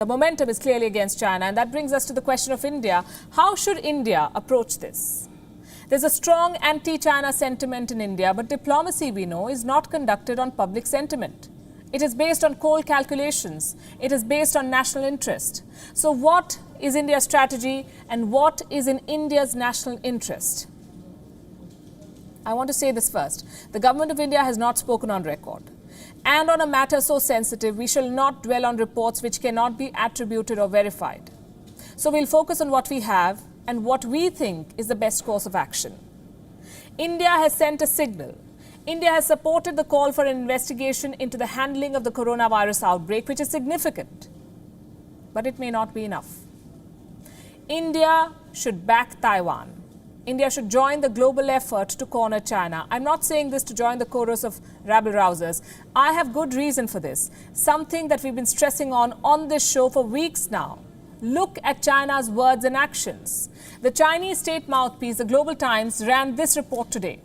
The momentum is clearly against China, and that brings us to the question of India. How should India approach this? There's a strong anti-China sentiment in India, but diplomacy, we know, is not conducted on public sentiment. It is based on cold calculations. It is based on national interest. So what is India's strategy and what is in India's national interest? I want to say this first. The government of India has not spoken on record. And on a matter so sensitive, we shall not dwell on reports which cannot be attributed or verified. So we'll focus on what we have and what we think is the best course of action. India has sent a signal. India has supported the call for an investigation into the handling of the coronavirus outbreak, which is significant. But it may not be enough. India should back Taiwan. India should join the global effort to corner China. I'm not saying this to join the chorus of rabble-rousers. I have good reason for this. Something that we've been stressing on this show for weeks now. Look at China's words and actions. The Chinese state mouthpiece, the Global Times, ran this report today.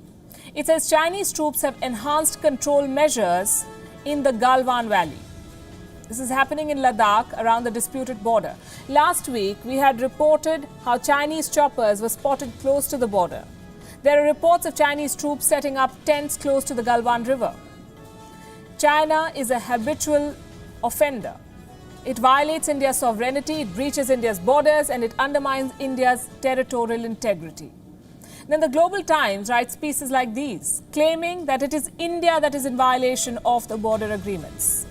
It says Chinese troops have enhanced control measures in the Galwan Valley. This is happening in Ladakh around the disputed border. Last week, we had reported how Chinese choppers were spotted close to the border. There are reports of Chinese troops setting up tents close to the Galwan River. China is a habitual offender. It violates India's sovereignty, it breaches India's borders, and it undermines India's territorial integrity. Then the Global Times writes pieces like these, claiming that it is India that is in violation of the border agreements.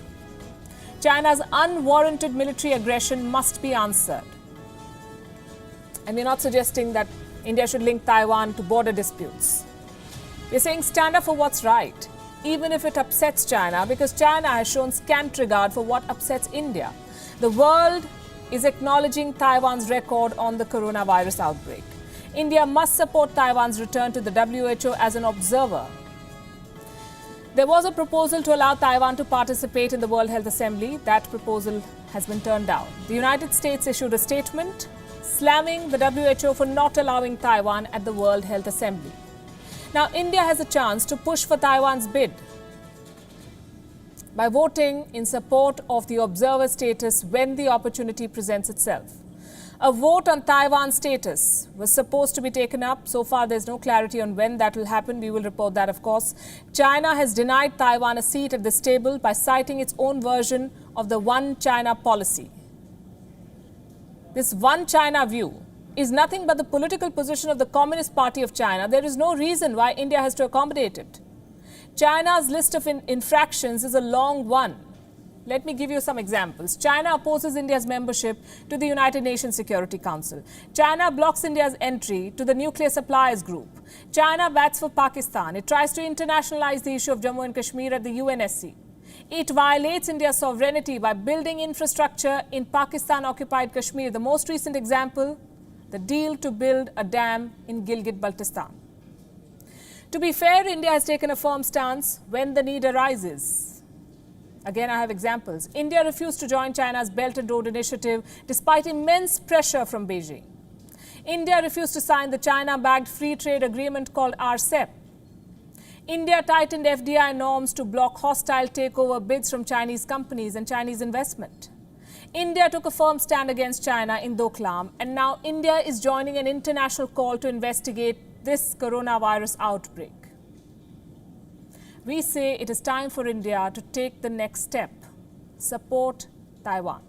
China's unwarranted military aggression must be answered. And we're not suggesting that India should link Taiwan to border disputes. We're saying stand up for what's right, even if it upsets China, because China has shown scant regard for what upsets India. The world is acknowledging Taiwan's record on the coronavirus outbreak. India must support Taiwan's return to the WHO as an observer. There was a proposal to allow Taiwan to participate in the World Health Assembly. That proposal has been turned down. The United States issued a statement slamming the WHO for not allowing Taiwan at the World Health Assembly. Now, India has a chance to push for Taiwan's bid by voting in support of the observer status when the opportunity presents itself. A vote on Taiwan's status was supposed to be taken up. So far, there's no clarity on when that will happen. We will report that, of course. China has denied Taiwan a seat at this table by citing its own version of the One China policy. This One China view is nothing but the political position of the Communist Party of China. There is no reason why India has to accommodate it. China's list of infractions is a long one. Let me give you some examples. China opposes India's membership to the United Nations Security Council. China blocks India's entry to the Nuclear Suppliers Group. China bats for Pakistan. It tries to internationalize the issue of Jammu and Kashmir at the UNSC. It violates India's sovereignty by building infrastructure in Pakistan-occupied Kashmir. The most recent example, the deal to build a dam in Gilgit-Baltistan. To be fair, India has taken a firm stance when the need arises. Again, I have examples. India refused to join China's Belt and Road Initiative despite immense pressure from Beijing. India refused to sign the China-backed free trade agreement called RCEP. India tightened FDI norms to block hostile takeover bids from Chinese companies and Chinese investment. India took a firm stand against China in Doklam, and now India is joining an international call to investigate this coronavirus outbreak. We say it is time for India to take the next step. Support Taiwan.